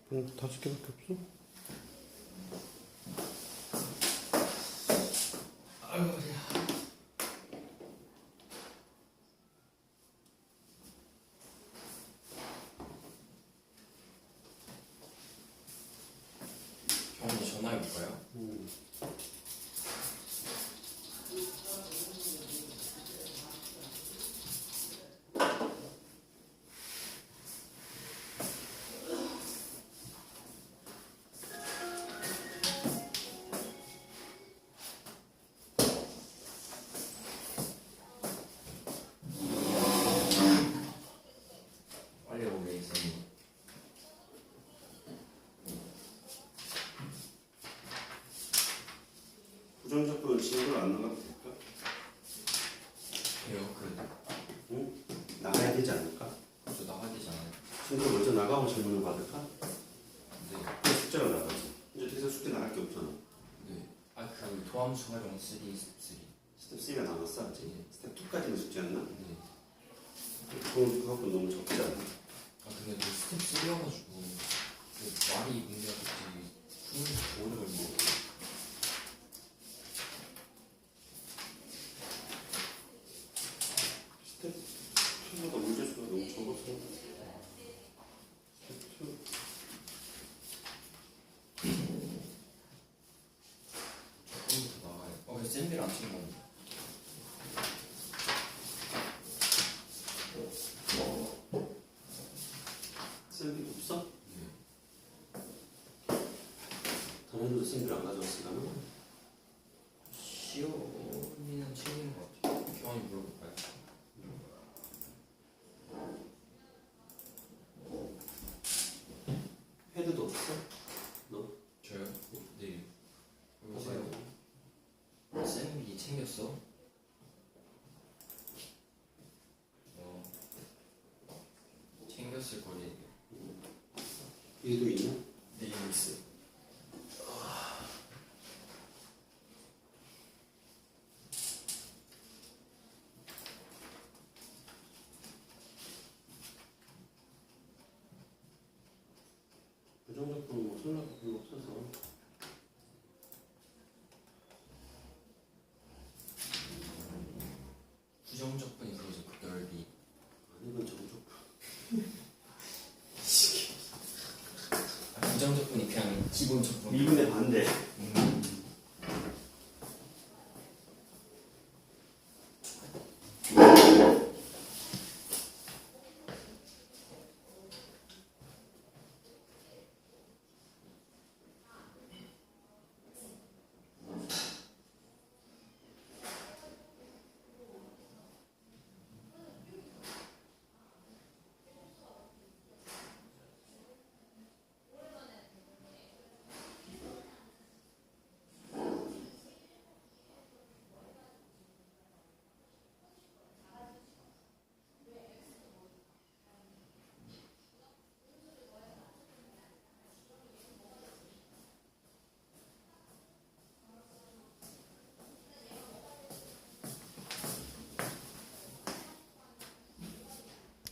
다섯 개밖에 없어? 아유 어디야. 형이 전화해볼까요? 빨리 오게 있었니? 부정적으로 진도를 안 나가도 될까? 돼요. 그래도 응? 나가야 되지 않을까? 저 나가야 되잖아요. 진도 먼저 나가고 질문을 받을까? 네. 그럼 숙제가 나가지. 이제 대사 숙제 나갈 게 없잖아. 네. 그 도함수 활용 3 스텝 3. 스텝 3가 남았어 아직. 스텝 2까지는 숙제였나? 네. 그거 갖고 너무 적지 않아? 근데 그 스텝 3여가지고 그 말이 문제가 되지 오래 걸리고. 스텝 2보다 문제 수가 너무 적어서. 스텝 2. 조금부터 나가요. 그래서 샌비를 안 치는 건데. 샌들 없어? 네. 다른도 샌들 안 가져왔으려나? 시험이는 챙기는 것 같아요. 교환이 물어볼까요? 헤드도 없어? 너? 저요? 네. 여보세요? 샌비 챙겼어? 챙겼을 거리. 얘도 있나? 네, 이거 있어요. 부정적으로 뭐 설명 별로 없어서. 부정적분이 그거죠. 극렬비. 아니면 정적. 부정적분이 그냥 기본 적분. 미분의 반대.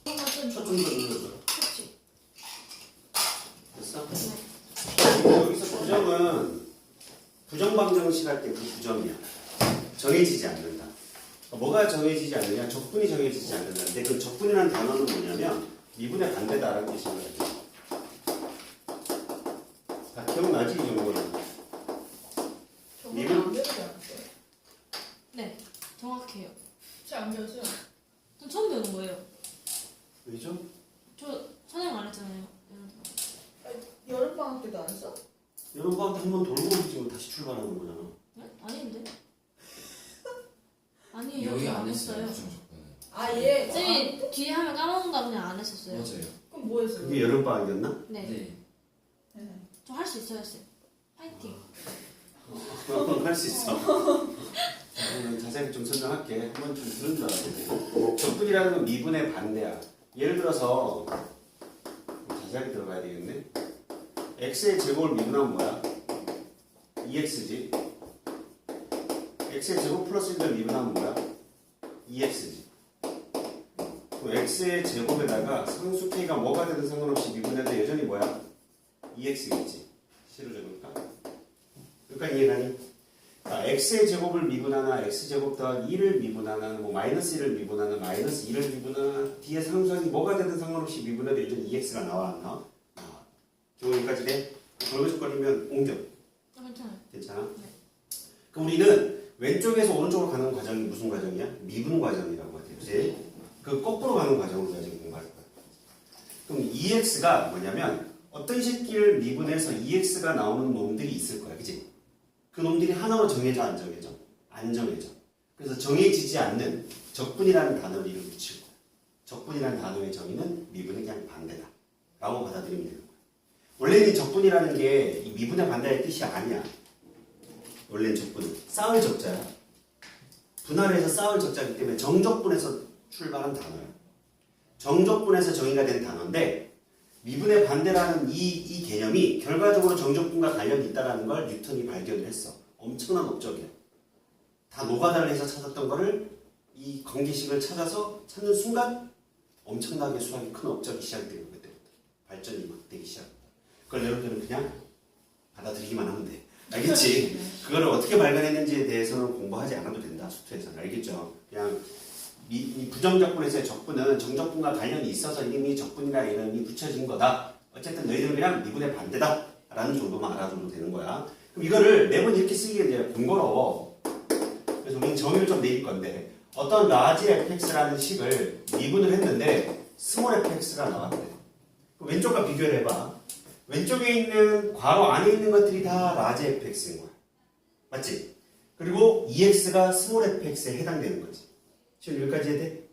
초점도 눌러줘. 됐어? 여기서 부정은 부정방정식 할 때 그 부정이야. 정해지지 않는다. 뭐가 정해지지 않느냐? 적분이 정해지지 않는다. 근데 그 적분이라는 단어는 뭐냐면 미분의 반대다라는 뜻인 거야. 다 기억나지? 이 정도는. 저번에 안 배우지 않았어요? 네, 정확해요. 제가 안 배웠어요. 전 처음 배우는 거예요. 왜죠? 저 선행 안 했잖아요. 여름방학 때도 안 했어? 여러분한테 한번 돌고 지금 다시 출발하는 거잖아. 네? 아닌데? 아니에요. 여기 저 안 했어요. 했어요. 부정적분은. 아 예. 쌤이 뒤에 하면 까먹는다 그냥 안 했었어요. 맞아요. 그럼 뭐 했어요? 그게 여름방학이었나? 네. 네. 네. 저 할 수 있어요, 쌤. 파이팅. 그럼 할 수 있어. 자, 그러면 자세히 좀 설명할게. 한번 좀 들은 줄 알았는데. 적분이라는 건 미분의 반대야. 예를 들어서 자세하게 들어가야 되겠네. x의 제곱을 미분하면 뭐야? 2x지. x의 제곱 플러스 1을 미분하면 뭐야? 2x지. x의 제곱에다가 상수 k가 뭐가 되든 상관없이 미분해도 여전히 뭐야? 2x겠지. C를 적을까? 여기까지 이해가니? 자, x의 제곱을 미분하나 x제곱 더하기 2를 미분하나 뭐 마이너스 1을 미분하나 마이너스 2를 미분하나 뒤에 상수항이 뭐가 되든 상관없이 미분해도 일단 2x가 나와 안 나와? 나와. 기본 여기까지 돼? 걸거적거리면 옮겨. 괜찮아요. 괜찮아? 네. 그럼 우리는 왼쪽에서 오른쪽으로 가는 과정이 무슨 과정이야? 미분 과정이라고 하지. 그치? 그 거꾸로 가는 과정을 우리가 지금 공부할 거야. 그럼 2x가 뭐냐면 어떤 식기를 미분해서 2x가 나오는 놈들이 있을 거야. 그치? 그 놈들이 하나로 정해져 안 정해져? 안 정해져. 그래서 정해지지 않는 적분이라는 단어를 이름 붙일 거야. 적분이라는 단어의 정의는 미분의 그냥 반대다 라고 받아들이면 되는 거야. 원래는 적분이라는 게 이 미분의 반대의 뜻이 아니야. 원래는 적분은 쌓을 적자야. 분할을 해서 쌓을 적자이기 때문에 정적분에서 출발한 단어야. 정적분에서 정의가 된 단어인데 미분의 반대라는 이 개념이 결과적으로 정적분과 관련이 있다는 걸 뉴턴이 발견을 했어. 엄청난 업적이야. 다 노가다를 해서 찾았던 거를 이 관계식을 찾아서 찾는 순간 엄청나게 수학이 큰 업적이 시작되는 거야. 그때부터 발전이 막 되기 시작했다. 그걸 여러분들은 그냥 받아들이기만 하면 돼. 알겠지? 그거를 어떻게 발견했는지에 대해서는 공부하지 않아도 된다. 수투에서는. 알겠죠? 그냥 이 부정적분에서의 적분은 정적분과 관련이 있어서 이름이 적분이라 이름이 붙여진 거다. 어쨌든 너희들은 그냥 미분의 반대다 라는 정도만 알아줘도 되는 거야. 그럼 이거를 매번 이렇게 쓰기가 이제 번거로워. 그래서 우리는 정의를 좀 내릴 건데 어떤 라지 fx라는 식을 미분을 했는데 스몰 fx가 나왔대. 그럼 왼쪽과 비교를 해봐. 왼쪽에 있는 괄호 안에 있는 것들이 다 라지 fx인 거야. 맞지? 그리고 2x가 스몰 fx에 해당되는 거지. 지금 여기까지 해야 돼?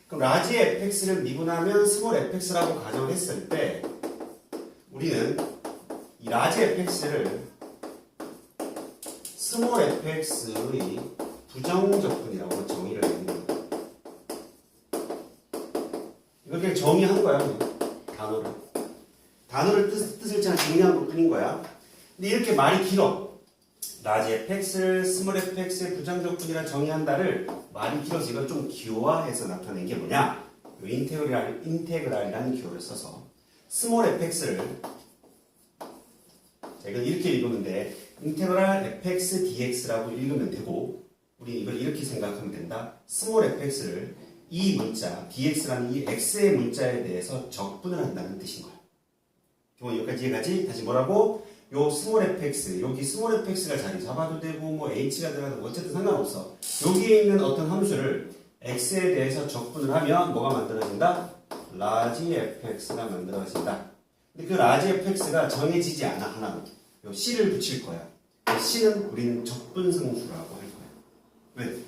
그럼 라지 fx를 미분하면 스몰 fx라고 가정을 했을 때 우리는 이 라지 fx를 스몰 fx의 부정적분이라고 정의를 내는 거야. 이걸 그냥 정의한 거야. 그냥. 단어를 뜻을 그냥 정리한 것 뿐인 거야. 근데 이렇게 말이 길어. 라지 fx를 스몰 fx의 부정적분이라 정의한다를 말이 길어서 이걸 좀 기호화해서 나타낸 게 뭐냐? 인테그랄이라는 기호를 써서 스몰 fx를 자, 이건 이렇게 읽었는데 인테그랄 fx dx라고 읽으면 되고 우리 이걸 이렇게 생각하면 된다. 스몰 fx를 이 문자 dx라는 이 x의 문자에 대해서 적분을 한다는 뜻인 거야. 기본 여기까지 이해가지? 다시 뭐라고? 요 스몰 fx, 여기 스몰 fx가 자리 잡아도 되고 뭐 h가 들어가도 어쨌든 상관없어. 여기에 있는 어떤 함수를 x에 대해서 적분을 하면 뭐가 만들어진다? 라지 fx가 만들어진다. 근데 그 라지 fx가 정해지지 않아 하나로. 요 c를 붙일 거야. c는 우리는 적분상수라고 할 거야. 왜?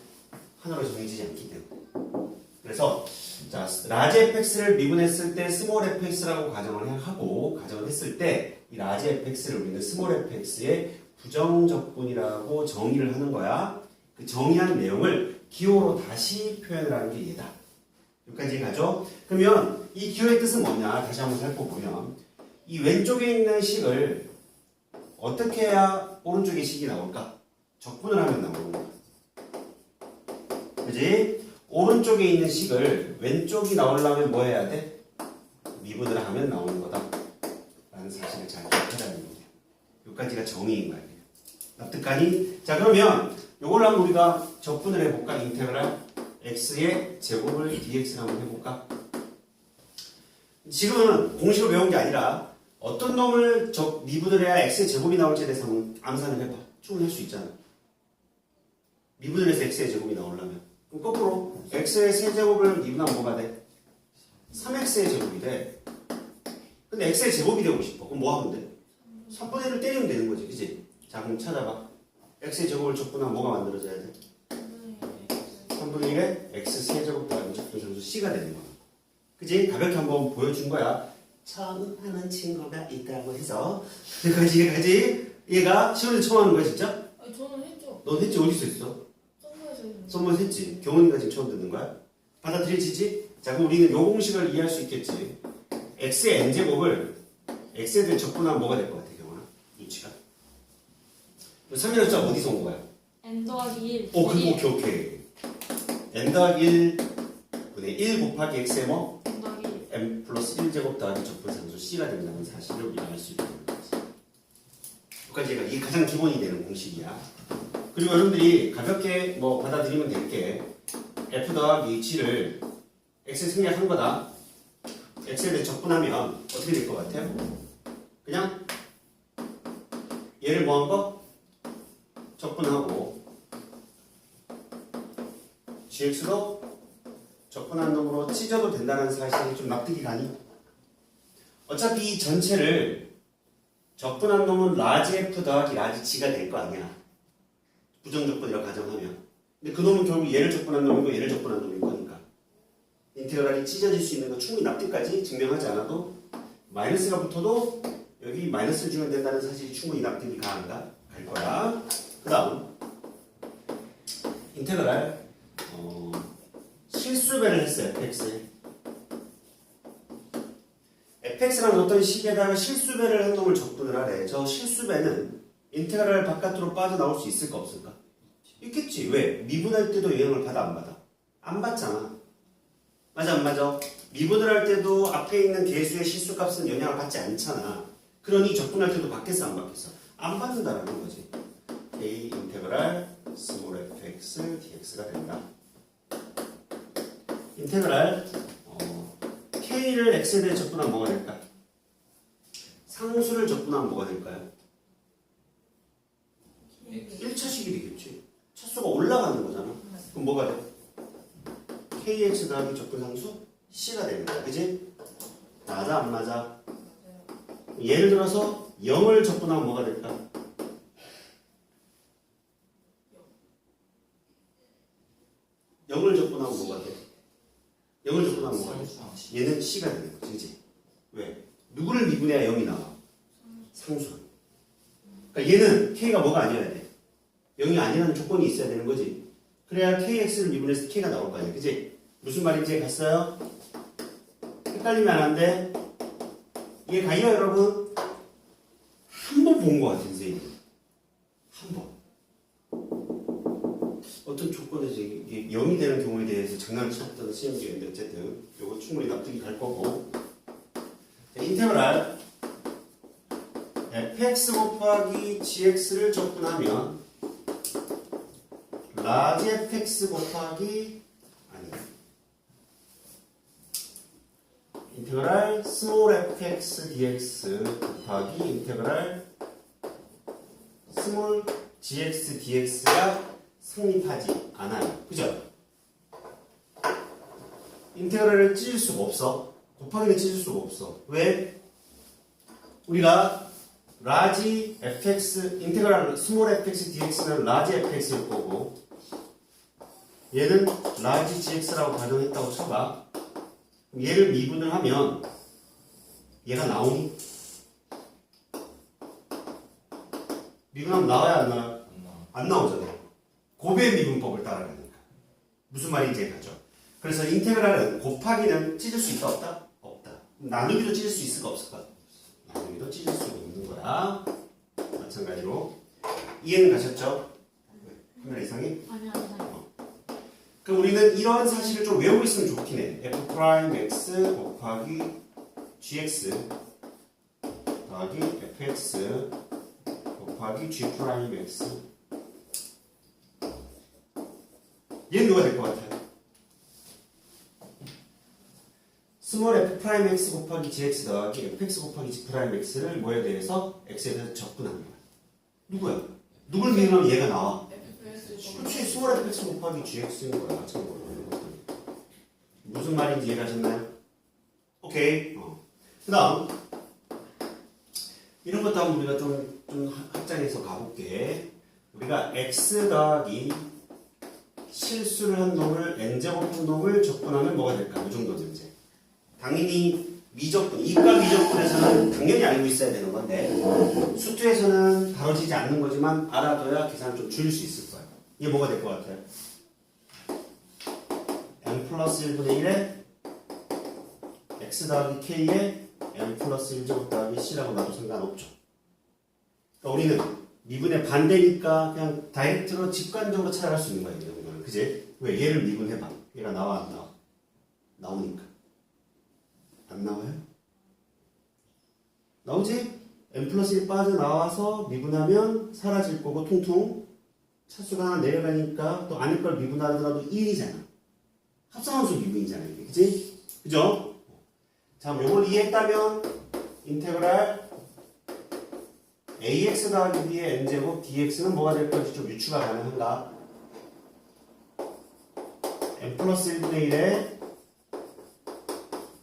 하나로 정해지지 않기 때문에. 그래서 자, 라지 fx를 미분했을 때 스몰 fx라고 가정을 했을 때 이 라지 fx를 우리는 스몰 fx의 부정적분이라고 정의를 하는 거야. 그 정의한 내용을 기호로 다시 표현을 하는 게 얘다. 여기까지 가죠. 그러면 이 기호의 뜻은 뭐냐? 다시 한번 살펴보면 이 왼쪽에 있는 식을 어떻게 해야 오른쪽에 식이 나올까? 적분을 하면 나오는 거야. 그지? 오른쪽에 있는 식을 왼쪽이 나오려면 뭐 해야 돼? 미분을 하면 나오는 거다. 라는 사실을 잘 기억하라는 거예요. 여기까지가 정의인 거예요. 납득가니? 자, 그러면 요걸 한번 우리가 적분을 해볼까? 인테그랄 x의 제곱을 dx를 한번 해볼까? 지금은 공식을 외운 게 아니라 어떤 놈을 미분을 해야 x의 제곱이 나올지에 대해서 한번 암산을 해봐. 충분히 할 수 있잖아. 미분을 해서 x의 제곱이 나오려면. 그럼 거꾸로 x의 세제곱을 미분하면 뭐가 돼? 3x의 제곱이 돼. 근데 x의 제곱이 되고 싶어. 그럼 뭐 하면 돼? 3분의 1을 때리면 되는 거지. 그치? 자, 그럼 찾아봐. x의 제곱을 적분하면 뭐가 만들어져야 돼? 3분의 1에 x 세제곱 더하기 적분상수 c가 되는 거야. 그치? 가볍게 한번 보여준 거야. 처음 하는 친구가 있다고 해서. 여기까지? 얘가 시험에서 처음 하는 거야, 진짜? 아니, 저는 했죠. 넌 했지? 어디서 했어? 선거에서 했는데. 선물 했지? 경원이가 지금 처음 듣는 거야? 받아들여지지? 자, 그럼 우리는 요 공식을 이해할 수 있겠지? x의 n제곱을 x에 대해 적분하면 뭐가 될 것 같아, 경원아? 위치가? 3이라는 숫자 어디서 온 거야? n 더하기 1. 그거 오케이. n 더하기 1 분의 1 곱하기 x의 뭐? n 더하기 1. m 플러스 1제곱 더하기 적분상수 c가 된다는 사실을 우리가 알 수 있다. 여기까지가 이게 가장 기본이 되는 공식이야. 그리고 여러분들이 가볍게 뭐 받아들이면 될 게 f 더하기 g를 x에 생략한 거다. x에 대해 적분하면 어떻게 될 것 같아요? 그냥 얘를 뭐 한 거? 적분하고 gx도 적분한 놈으로 찢어도 된다는 사실이 좀 납득이 가니? 어차피 이 전체를 적분한 놈은 라지 f 더하기 라지 g가 될 거 아니야. 부정적분이라고 가정하면. 근데 그 놈은 결국 얘를 적분한 놈이고 얘를 적분한 놈일 거니까. 인테그랄이 찢어질 수 있는 거 충분히 납득까지 증명하지 않아도 마이너스가 붙어도 여기 마이너스를 주면 된다는 사실이 충분히 납득이 가한가? 갈 거야. 그 다음 인테그랄 실수배를 했어요. fx에. fx라는 어떤 식에다가 실수배를 한 놈을 적분을 하래. 저 실수배는 인테그랄 바깥으로 빠져나올 수 있을까 없을까? 있겠지. 왜? 미분할 때도 영향을 받아 안 받아? 안 받잖아. 맞아 안 맞아? 미분을 할 때도 앞에 있는 계수의 실수값은 영향을 받지 않잖아. 그러니 적분할 때도 받겠어 안 받겠어? 안 받는다라는 거지. k 인테그랄 스몰 fx dx가 된다. 인테그랄 k를 x에 대해 적분하면 뭐가 될까? 상수를 적분하면 뭐가 될까요? 1차식이 되겠지. 차수가 올라가는 거잖아. 그럼 뭐가 돼? kx 더하기 적분상수 c가 되는 거야. 그지? 맞아 안 맞아? 예를 들어서 0을 적분하면 뭐가 될까? 0을 적분하면 뭐가 돼? 0을 적분하면 뭐가 돼? 얘는 c가 되는 거지. 그지? 왜? 누구를 미분해야 0이 나와? 상수. 그러니까 얘는 k가 뭐가 아니어야 돼? 0이 아니라는 조건이 있어야 되는 거지. 그래야 kx를 미분해서 k가 나올 거 아니야. 그지? 무슨 말인지 갔어요? 헷갈리면 안 돼. 이게 가요 여러분? 한 번 본 거 같아 선생님. 한 번. 어떤 조건에서 이게 0이 되는 경우에 대해서 장난을 쳤던 시험지가 있는데 어쨌든 이거 충분히 납득이 갈 거고. 자, 인테그랄 fx 곱하기 gx를 적분하면 라지 fx 곱하기 인테그랄 스몰 fx dx 곱하기 인테그랄 스몰 gx dx가 성립하지 않아요. 그죠? 인테그랄을 찢을 수가 없어. 곱하기는 찢을 수가 없어. 왜? 우리가 라지 fx 인테그랄 스몰 fx dx는 라지 fx일 거고 얘는 라지 gx라고 가정했다고 쳐봐. 얘를 미분을 하면 얘가 나오니? 미분하면 나와야 안 나와요? 안 나오잖아요. 곱의 미분법을 따라가니까. 무슨 말인지 가죠. 그래서 인테그랄은 곱하기는 찢을 수 있다 없다? 없다. 나누기도 찢을 수 있을까 없을까? 나누기도 찢을 수 있는 거야. 마찬가지로 이해는 가셨죠? 카메라 이상해? 아니야. 그럼 우리는 이런 사실을 좀 외우고 있으면 좋긴 해. f'x 곱하기 gx 더하기 fx 곱하기 g'x 얘는 누가 될 것 같아요? 스몰 f'x 곱하기 gx 더하기 fx 곱하기 g'x를 뭐에 대해서 x에 대해서 적분하는 거야. 누구야? 누굴 미분하면 얘가 나와. 그렇지. 스몰 fx 곱하기 gx인 거야. 참고로. 무슨 말인지 이해가셨나요? 오케이. 그 다음 이런 것도 한번 우리가 좀 확장해서 가볼게. 우리가 x 더하기 실수를 한 놈을 n제곱한 놈을 적분하면 뭐가 될까? 이 정도죠 이제. 당연히 미적분, 이과 미적분에서는 당연히 알고 있어야 되는 건데 수투에서는 다뤄지지 않는 거지만 알아둬야 계산을 좀 줄일 수 있을 거야. 이게 뭐가 될 것 같아요? n 플러스 1분의 1에 x 더하기 k에 n 플러스 1제곱 더하기 c라고 놔도 상관없죠. 그러니까 우리는 미분의 반대니까 그냥 다이렉트로 직관적으로 찾아갈 수 있는 거야. 이런 거는. 그지? 왜? 얘를 미분해봐. 얘가 나와 안 나와? 나오니까. 안 나와요? 나오지? n 플러스 1 빠져나와서 미분하면 사라질 거고 퉁퉁 차수가 하나 내려가니까 또 안에 걸 미분하더라도 1이잖아. 합성함수 미분이잖아 이게. 그치? 그죠? 자, 요걸 이해했다면 인테그랄 ax 더하기 b의 n제곱 dx는 뭐가 될 건지 좀 유추가 가능한가? n 플러스 1분의 1에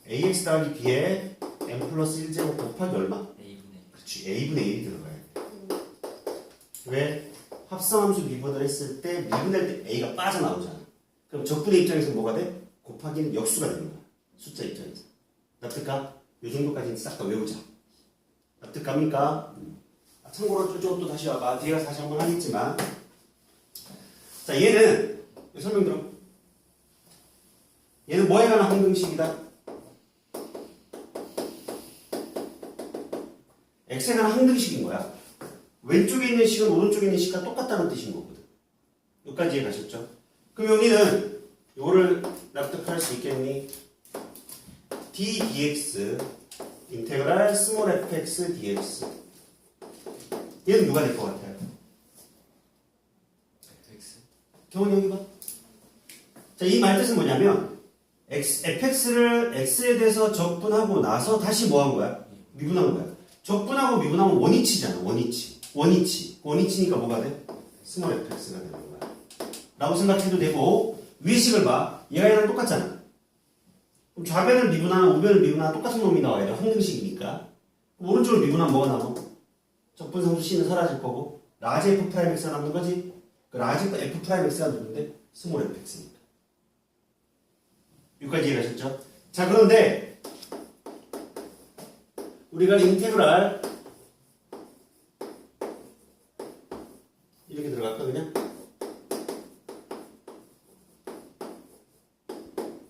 ax 더하기 b의 n 플러스 1제곱 곱하기 얼마? A분의 그렇지. a분의 1이 들어가야 돼. 왜? 합성함수 미분을 했을 때 미분할 때 a가 빠져나오잖아. 그럼 적분의 입장에서 뭐가 돼? 곱하기는 역수가 되는 거야. 숫자 입장에서. 납득가? 요 정도까지는 싹 다 외우자. 납득갑니까? 참고로 좀 또 다시 와봐. 뒤에 가서 다시 한번 하겠지만. 자, 얘는 설명 들어. 얘는 뭐에 관한 항등식이다? x에 관한 항등식인 거야. 왼쪽에 있는 식은 오른쪽에 있는 식과 똑같다는 뜻인 거거든. 여기까지 이해 가셨죠? 그럼 여기는 요거를 납득할 수 있겠니? d dx 인테그랄 스몰 fx dx 얘는 누가 될 것 같아요? fx 경훈이 여기 봐. 자, 이 말 뜻은 뭐냐면 fx를 x에 대해서 적분하고 나서 다시 뭐 한 거야? 미분한 거야. 적분하고 미분하면 원위치잖아. 원위치니까 뭐가 돼? 스몰 fx가 되는 거야. 라고 생각해도 되고 위의 식을 봐. 얘가 얘랑 똑같잖아. 그럼 좌변을 미분하나 우변을 미분하나 똑같은 놈이 나와야 돼. 항등식이니까. 그럼 오른쪽을 미분하면 뭐가 남아? 적분상수 c는 사라질 거고 라지 f 프라임 x가 남는 거지. 그 라지 f 프라임 x가 누군데? 스몰 fx니까. 여기까지 이해가셨죠? 자, 그런데 우리가 인테그랄 이렇게 들어갈까 그냥?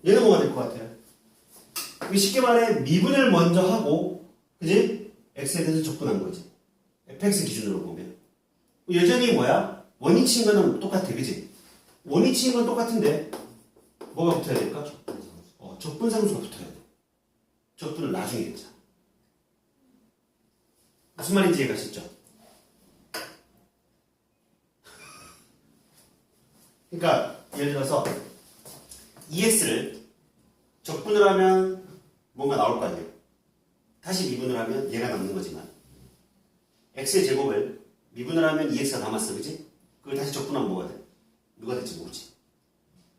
얘는 뭐가 될 것 같아요? 쉽게 말해 미분을 먼저 하고 그지? x에 대해서 적분한 거지. fx 기준으로 보면 여전히 뭐야? 원위치인 거는 똑같아. 그지? 원위치인 건 똑같은데 뭐가 붙어야 될까? 적분상수가 붙어야 돼. 적분을 나중에 했자. 무슨 말인지 이해가셨죠? 그러니까 예를 들어서 EX를 적분을 하면 뭔가 나올 거 아니에요. 다시 미분을 하면 얘가 남는 거지만 X의 제곱을 미분을 하면 EX가 남았어. 그지? 그걸 다시 적분하면 뭐가 돼? 누가 될지 모르지.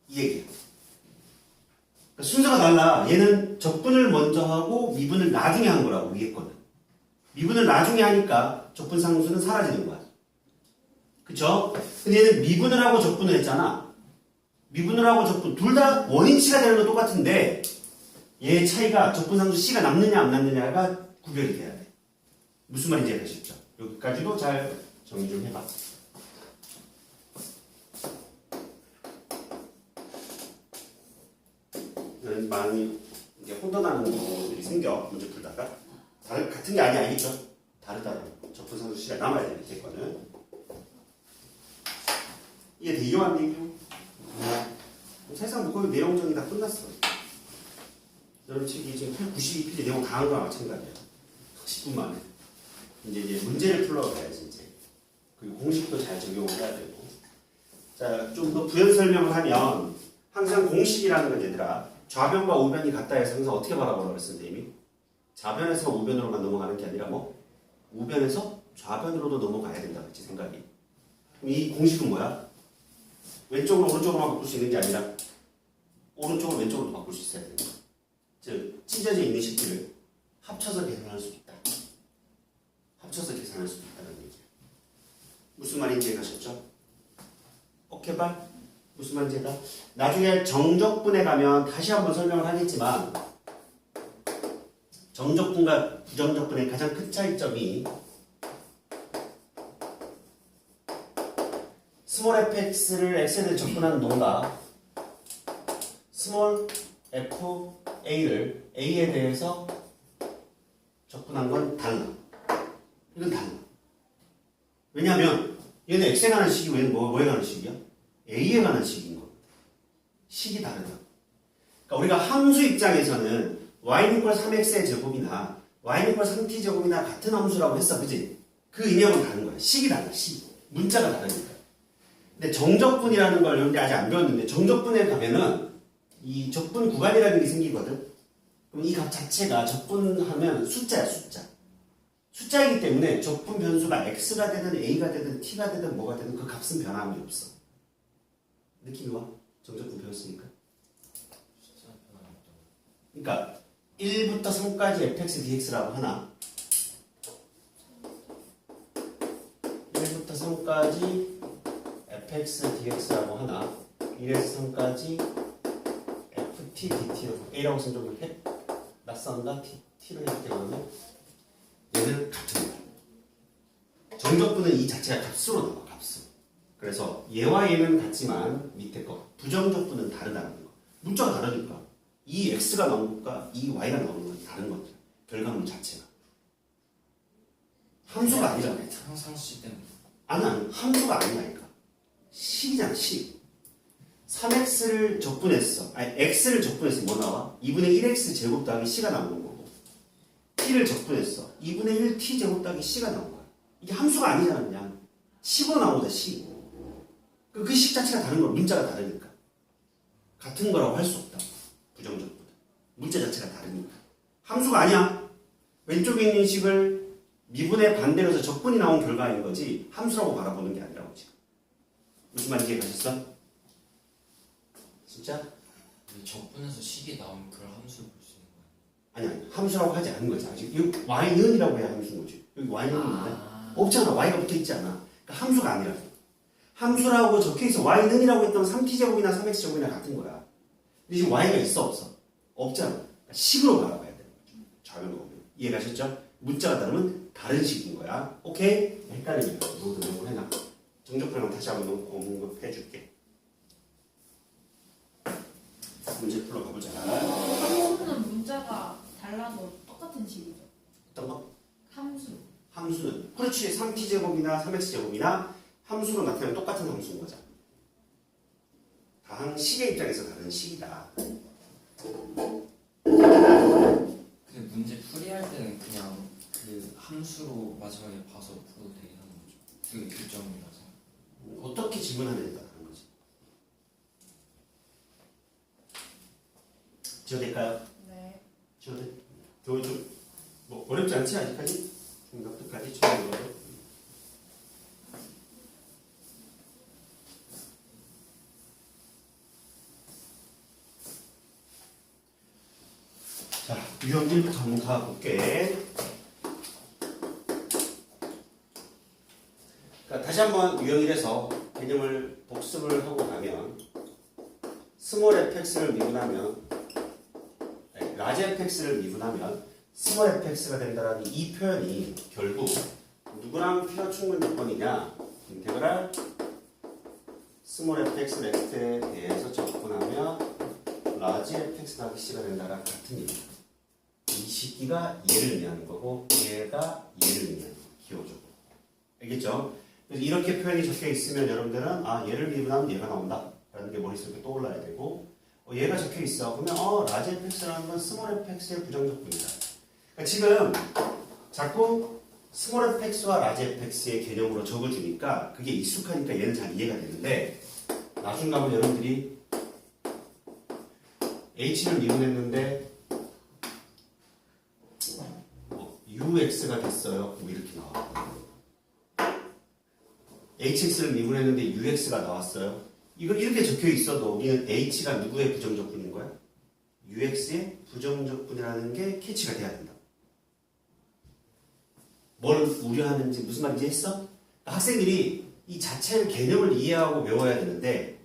이 얘기야. 그러니까 순서가 달라. 얘는 적분을 먼저 하고 미분을 나중에 한 거라고 위에 거는. 미분을 나중에 하니까 적분상수는 사라지는 거야. 그쵸? 근데 얘는 미분을 하고 적분을 했잖아. 미분을 하고 적분 둘 다 원인치가 되는 건 똑같은데 얘의 차이가 적분상수 C가 남느냐 안 남느냐가 구별이 돼야 돼. 무슨 말인지 아시겠죠? 여기까지도 잘 정리 좀 해봐. 많이 이제 혼돈하는 경우들이 생겨. 문제 풀다가 같은 게 아니야. 알겠죠? 다르다는 거. 적분상수 C가 남아야 돼. 밑에 거는 이게 되요한 얘기요. 세상 뭐 거의 내용 정리 다 끝났어. 여러분 책이 지금 92페이지 내용 다 한 거랑 마찬가지야. 10분 만에. 이제 문제를 풀러가야지 이제. 그리고 공식도 잘 적용을 해야 되고. 자, 좀 더 부연 설명을 하면 항상 공식이라는 건 얘들아 좌변과 우변이 같다 해서 항상 어떻게 바라보라고 그랬어 선생님이? 좌변에서 우변으로만 넘어가는 게 아니라 뭐 우변에서 좌변으로도 넘어가야 된다 그치 생각이. 그럼 이 공식은 뭐야? 왼쪽으로 오른쪽으로만 바꿀 수 있는 게 아니라 오른쪽으로 왼쪽으로 바꿀 수 있어야 된다. 즉 찢어져 있는 식들을 합쳐서 계산할 수 있다. 합쳐서 계산할 수 있다는 얘기야. 무슨 말인지 이해가셨죠? 오케이 발? 무슨 말인지 이해가? 나중에 정적분에 가면 다시 한번 설명을 하겠지만 정적분과 부정적분의 가장 큰 차이점이 스몰 fx를 x에 대해 적분하는 놈과 스몰 fa를 a에 대해서 적분한 건 달라. 이건 달라. 왜냐하면 얘는 x에 관한 식이 왜 뭐에 관한 식이야? a에 관한 식인 겁니다. 식이 다르다. 그러니까 우리가 함수 입장에서는 y 이퀄 3x의 제곱이나 y는 3t제곱이나 같은 함수라고 했어. 그지? 그 이념은 다른 거야. 식이 달라. 식. 문자가 다르니까. 근데 정적분이라는 걸 여러분들이 아직 안 배웠는데 정적분에 가면은 이 적분 구간이라는 게 생기거든. 그럼 이 값 자체가 적분하면 숫자야. 숫자. 숫자이기 때문에 적분 변수가 x가 되든 a가 되든 t가 되든 뭐가 되든 그 값은 변함이 없어. 느낌이 와? 정적분 배웠으니까. 진짜 편하겠다. 그러니까 1부터 3까지 fx dx라고 하나 1부터 3까지 fx dx라고 하나 1에서 3까지 ft dt라고 a라고 쓴 적을 해? 낯선다? t를 할때 그러면 얘는 같은 거야. 정적분은 이 자체가 값으로 나와. 값으로. 그래서 얘와 얘는 같지만 밑에 거 부정적분은 다르다는 거. 문자가 다르니까 이 x가 나온 것과 이 y가 나오는 건 다른 거죠. 결과물 자체가. 함수가 아니잖아. 상상시 때문에. 아니 함수가 아니라니까. 식이잖아. 식. 3x를 적분했어. 아니 x를 적분했어. 뭐 나와? 2분의 1x 제곱 더하기 c가 나오는 거고 t를 적분했어. 2분의 1t 제곱 더하기 c가 나온 거야. 이게 함수가 아니잖아. 그냥 식으로 나오다. 식. 그 식 자체가 다른 거야. 문자가 다르니까. 같은 거라고 할 수 없다. 부정적분. 문자 자체가 다르니까. 함수가 아니야. 왼쪽에 있는 식을 미분의 반대로 해서 적분이 나온 결과인 거지 함수라고 바라보는 게 아니라고 지금. 무슨 말인지 이해가셨어? 진짜? 근데 적분에서 식이 나오면 그걸 함수로 볼 수 있는 거야. 아니 함수라고 하지 않은 거지. 아직 여기 y는이라고 해야 함수인 거지. 여기 y는 있는데 없잖아. y가 붙어 있지 않아. 그러니까 함수가 아니라. 함수라고 적혀 있어. y는이라고 했던 3t제곱이나 3x제곱이나 같은 거야. 근데 지금 y가 있어 없어? 없잖아. 그러니까 식으로 바라봐야 되는 거죠. 좌변으로 보면. 이해가셨죠? 문자가 다르면 다른 식인 거야. 오케이? 헷갈리면 너도 너무 해놔. 정적분하면 다시 한번 언급해 줄게. 문제 풀러 가보자. 함수는 문자가 달라도 똑같은 식이죠. 어떤 거? 함수. 함수는 그렇지. 3t제곱이나 3x제곱이나 함수로 나타내면 똑같은 함수인 거잖아. 단 식의 입장에서 다른 식이다. 근데 문제 풀이할 때는 그냥 그 함수로 마지막에 봐서 풀어도 되긴 하는 거죠. 그게 교점이라서. 어떻게 질문하느냐에 따른 거지. 지워도 될까요? 네. 지워도 돼? 뭐 어렵지 않지 아직까지? 중학교까지 지워도. 자, 유형 1부터 한번 가볼게. 그러니까 다시 한번 유형 1에서 개념을 복습을 하고 가면 스몰 fx를 미분하면 라지 fx를 미분하면 스몰 fx가 된다는 이 표현이 결국 누구랑 필요 충분 조건이냐? 인테그랄 스몰 fx x에 대해서 적분하면 라지 fx 더하기 c가 된다랑 같은 얘기야. 이 식기가 얘를 의미하는 거고 얘가 얘를 의미하는 거. 기호적으로. 알겠죠? 그래서 이렇게 표현이 적혀 있으면 여러분들은 아 얘를 미분하면 얘가 나온다 라는 게 머릿속에 떠올라야 되고 얘가 적혀 있어. 그러면 라지 fx라는 건 스몰 fx의 부정적분이다. 그러니까 지금 자꾸 스몰 fx와 라지 fx의 개념으로 적어주니까 그게 익숙하니까 얘는 잘 이해가 되는데 나중 가면 여러분들이 h를 미분했는데 ux가 됐어요. 뭐 이렇게 나와. hx를 미분했는데 ux가 나왔어요. 이거 이렇게 적혀 있어도 우리는 h가 누구의 부정적분인 거야? ux의 부정적분이라는 게 캐치가 돼야 된다. 뭘 우려하는지 무슨 말인지 했어? 그러니까 학생들이 이 자체의 개념을 이해하고 외워야 되는데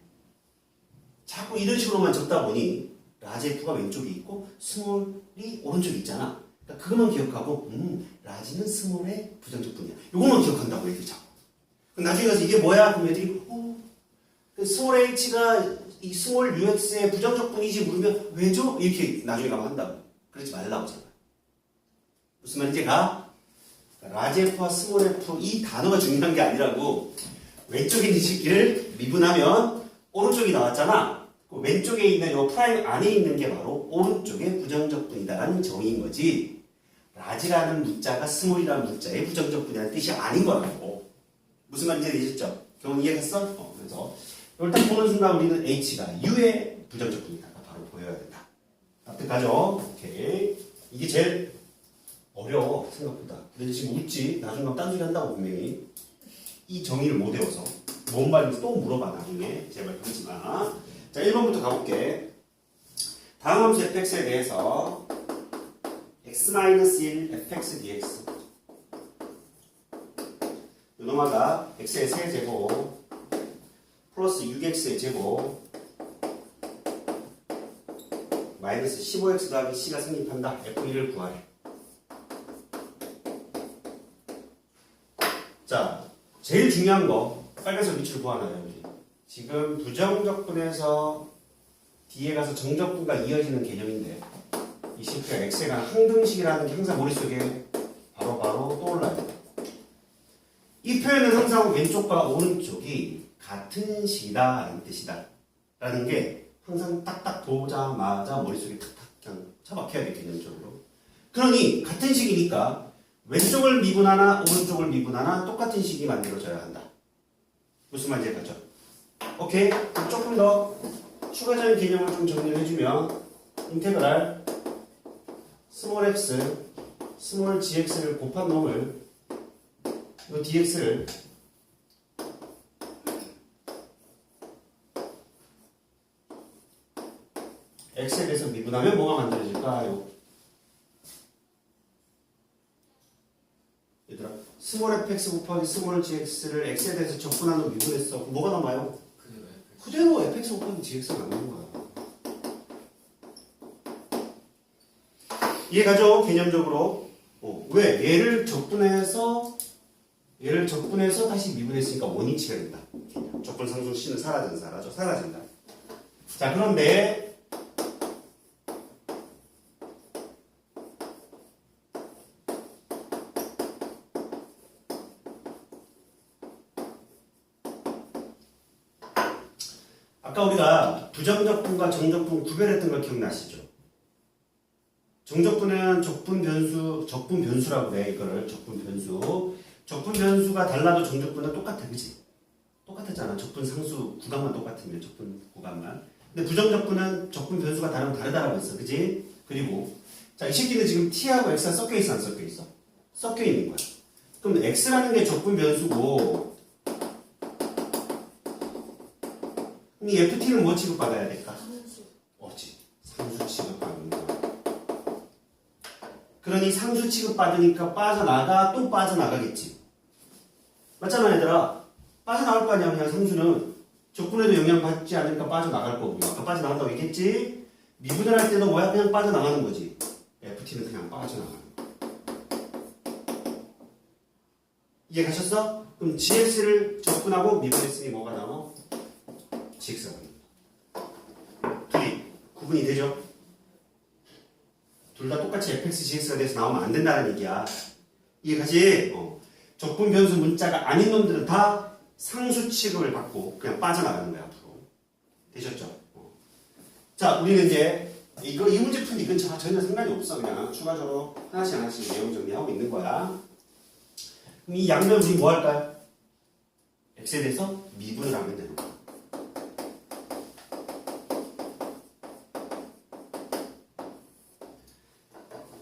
자꾸 이런 식으로만 적다 보니 라지 f가 왼쪽에 있고 스몰이 오른쪽에 있잖아. 그러니까 그것만 기억하고 라지는 스몰의 부정적분이야. 이것만 기억한다고 애들이 자꾸. 나중에 가서 이게 뭐야? 그럼 애들이 스몰 h가 이 스몰 ux의 부정적분이지 물으면 왜죠? 이렇게 나중에 가면 한다고. 그러지 말라고 제발. 무슨 말인지 가? 라지 f와 스몰 f 이 단어가 중요한 게 아니라고. 왼쪽에 있는 식기를 미분하면 오른쪽이 나왔잖아. 그 왼쪽에 있는 이 프라임 안에 있는 게 바로 오른쪽의 부정적분이다라는 정의인 거지. 라지라는 문자가 스몰이라는 문자의 부정적분이라는 뜻이 아닌 거라고. 무슨 말인지 이해했죠? 경험 이해했어? 그래서 이걸 딱 보는 순간 우리는 H가 U의 부정적분이다. 바로 보여야 된다. 납득하죠? 오케이. 이게 제일 어려워 생각보다. 근데 지금 웃지? 나중에 가면 딴소리 한다고 분명히. 이 정의를 못 외워서 뭔 말인지 또 물어봐 나중에. 제발 그러지 마. 자 1번부터 가볼게. 다음 함수 fx에 대해서 x-1 fx dx 요놈아가 x의 세제곱 플러스 6x의 제곱 마이너스 15x 더하기 c가 성립한다. f1을 구하래. 자, 제일 중요한 거 빨간색 위치를 구하나요? 여기. 지금 부정적분에서 뒤에 가서 정적분과 이어지는 개념인데 이 식표가 x에 관한 항등식이라는 게 항상 머릿속에 바로바로 떠올라요. 이 표현은 항상 왼쪽과 오른쪽이 같은 식이다 라는 뜻이다 라는 게 항상 딱딱 보자마자 머릿속에 탁탁 그냥 처박혀야 돼 개념적으로. 그러니 같은 식이니까 왼쪽을 미분하나 오른쪽을 미분하나 똑같은 식이 만들어져야 한다. 무슨 말인지 알겠죠? 오케이? 그럼 조금 더 추가적인 개념을 좀 정리를 해주면 인테그랄 스몰 x 스몰 gx를 곱한 놈을 이 dx를 x에 대해서 미분하면 뭐가 만들어질까요? 얘들아 스몰 fx 곱하기 스몰 gx를 x에 대해서 적분하는 미분했어. 그럼 뭐가 남아요? 그대로 fx 곱하기 gx가 남는 거야. 이해가죠? 개념적으로. 왜? 얘를 적분해서 다시 미분했으니까 원위치가 된다. 개념. 적분 상수 C는 사라진다. 자, 그런데 아까 우리가 부정적분과 정적분 구별했던 걸 기억나시죠? 정적분은 적분 변수라고 그래. 이거를 적분 변수. 적분 변수가 달라도 정적분은 똑같아, 그치? 똑같았잖아. 적분 상수 구간만 똑같으면 적분 구간만. 근데 부정적분은 적분 변수가 다르면 다르다라고 했어, 그치? 그리고 자, 이 새끼는 지금 t하고 x가 섞여 있어, 안 섞여 있어? 섞여 있는 거야. 그럼 x라는 게 적분 변수고, 그럼 이 ft는 뭐 취급받아야 될까? 없지. 상수 취급받는 거야. 그러니 상수 취급받으니까 빠져나가 또 빠져나가겠지. 맞잖아 얘들아. 빠져나갈 거 아니야. 그냥 상수는 적분에도 영향받지 않으니까 빠져나갈 거고. 아까 빠져나간다고 얘기했지. 미분을 할 때도 뭐야? 그냥 빠져나가는 거지. FT는 그냥 빠져나가는 거. 이해 가셨어? 그럼 GX를 적분하고 미분했으니 뭐가 나와? GX가 나옵니다. 둘이 구분이 되죠? 둘 다 똑같이 fx, gx가 돼서 나오면 안 된다는 얘기야. 이해가지? 적분 변수 문자가 아닌 놈들은 다 상수 취급을 받고 그냥 빠져나가는 거야, 앞으로. 되셨죠? 자, 우리는 이제 이 문제 푼 이건 전혀 상관이 없어. 그냥 추가적으로 하나씩 내용 정리하고 있는 거야. 그럼 이 양면 우리 뭐 할까요? x에 대해서 미분을 하면 되는 거야.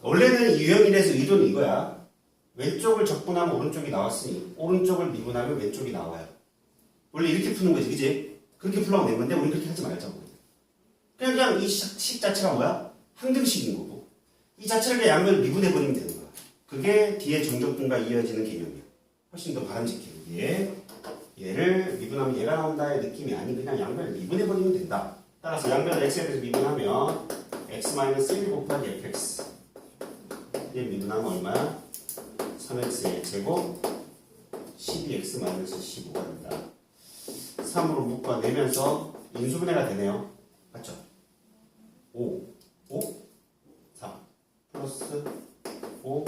원래는 유형이라서 의도는 이거야. 왼쪽을 적분하면 오른쪽이 나왔으니 오른쪽을 미분하면 왼쪽이 나와요. 원래 이렇게 푸는 거지, 그지? 그렇게 풀라고 낸 건데 우리 그렇게 하지 말자고. 그냥 이 식 자체가 뭐야? 항등식인 거고 이 자체를 그냥 양면을 미분해버리면 되는 거야. 그게 뒤에 정적분과 이어지는 개념이야. 훨씬 더 바람직해. 얘를 미분하면 얘가 나온다의 느낌이 아닌 그냥 양면을 미분해버리면 된다. 따라서 양면을 x에 대해서 미분하면 x-1 곱하기 fx 얘 미분하면 얼마야? 3x의 제곱 12x-15가 된다. 3으로 묶어내면서 인수분해가 되네요. 맞죠? 5, 4 플러스 5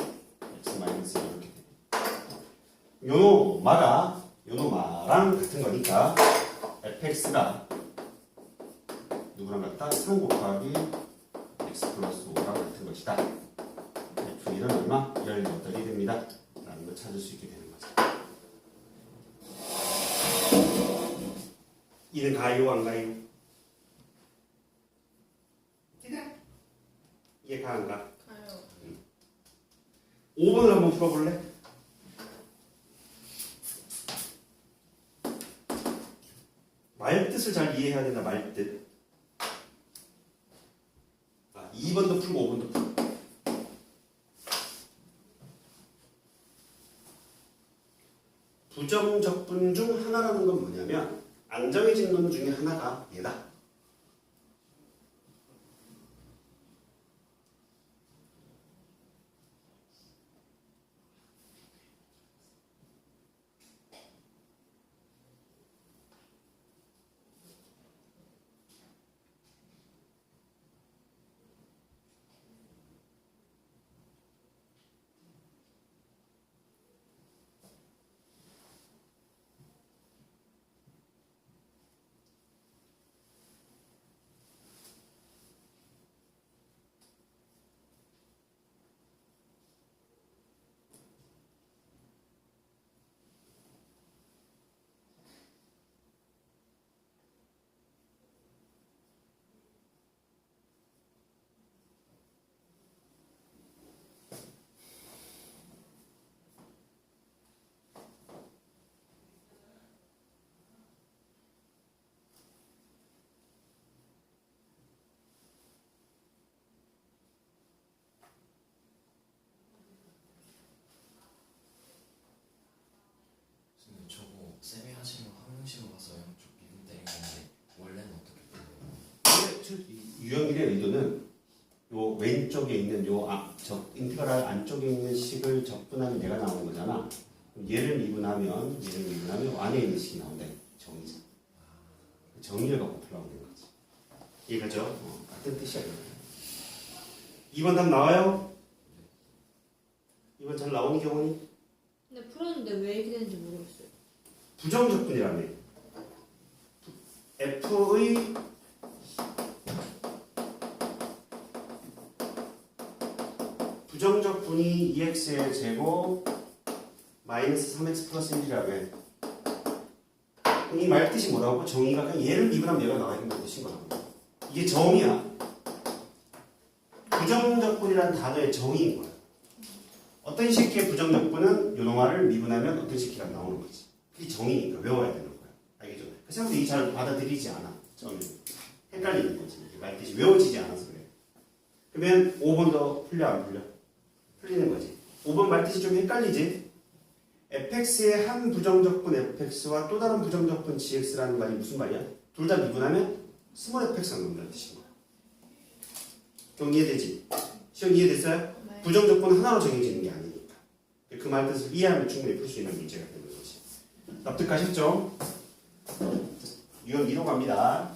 x-1 이렇게 돼. 요노마랑 같은 거니까 fx가 누구랑 같다? 3 곱하기 x 플러스 5랑 같은 것이다. 1은 얼마? 18이 됩니다. 라는 걸 찾을 수 있게 되는 거죠. 이는 가요 안 가요? 이게 가 안 가? 가요. 5번을 한번 풀어볼래? 말뜻을 잘 이해해야 된다. 말뜻. 2번도 풀고 5번도 풀고. 부정적분 중 하나라는 건 뭐냐면 안 정해진 놈 중에 하나가 얘다. 선생님 저거 쌤이 하시는 항공식으로 봐서 양쪽 미분 때린 건데 원래는 어떻게 돼요? 유형일의 의도는 요 왼쪽에 있는 저 인테그랄 안쪽에 있는 식을 적분하면 얘가 나오는 거잖아. 그럼 얘를 미분하면 안에 있는 식이 나온다. 정의죠. 정의를 갖고 풀어가면 되는 거지. 이해가죠? 같은 뜻이야. 2번 답 나와요? 2번 잘 나오니 경훈이? 근데 풀었는데 왜 이렇게 되는지 모르겠어요. 부정적분이라며. F의 부정적분이 2x의 제곱 마이너스 3x 플러스 1이라고 해. 이 말 뜻이 뭐라고? 정의가 그냥 얘를 미분하면 얘가 나와야 된다는 뜻인 거라고. 이게 정의야. 부정적분이라는 단어의 정의인 거야. 어떤 식의 부정적분은 요놈아를 미분하면 어떤 식이가 나오는 거지. 그게 정의니까 외워야 되는 거야. 알겠죠? 그 사람들이 이게 잘 받아들이지 않아. 처음에 헷갈리는 거지. 말 뜻이 외워지지 않아서 그래. 그러면 5번도 풀려 안 풀려? 풀리는 거지. 5번 말 뜻이 좀 헷갈리지? fx의 한 부정적분 fx와 또 다른 부정적분 gx라는 말이 무슨 말이야? 둘 다 미분하면 스몰 fx가 나온다는 뜻인 거야. 경 이해되지? 시험 이해됐어요? 네. 부정적분은 하나로 정해지는 게 아니니까. 그 말 뜻을 이해하면 충분히 풀 수 있는 문제가 되는 거지. 납득하셨죠? 유형 2로 갑니다.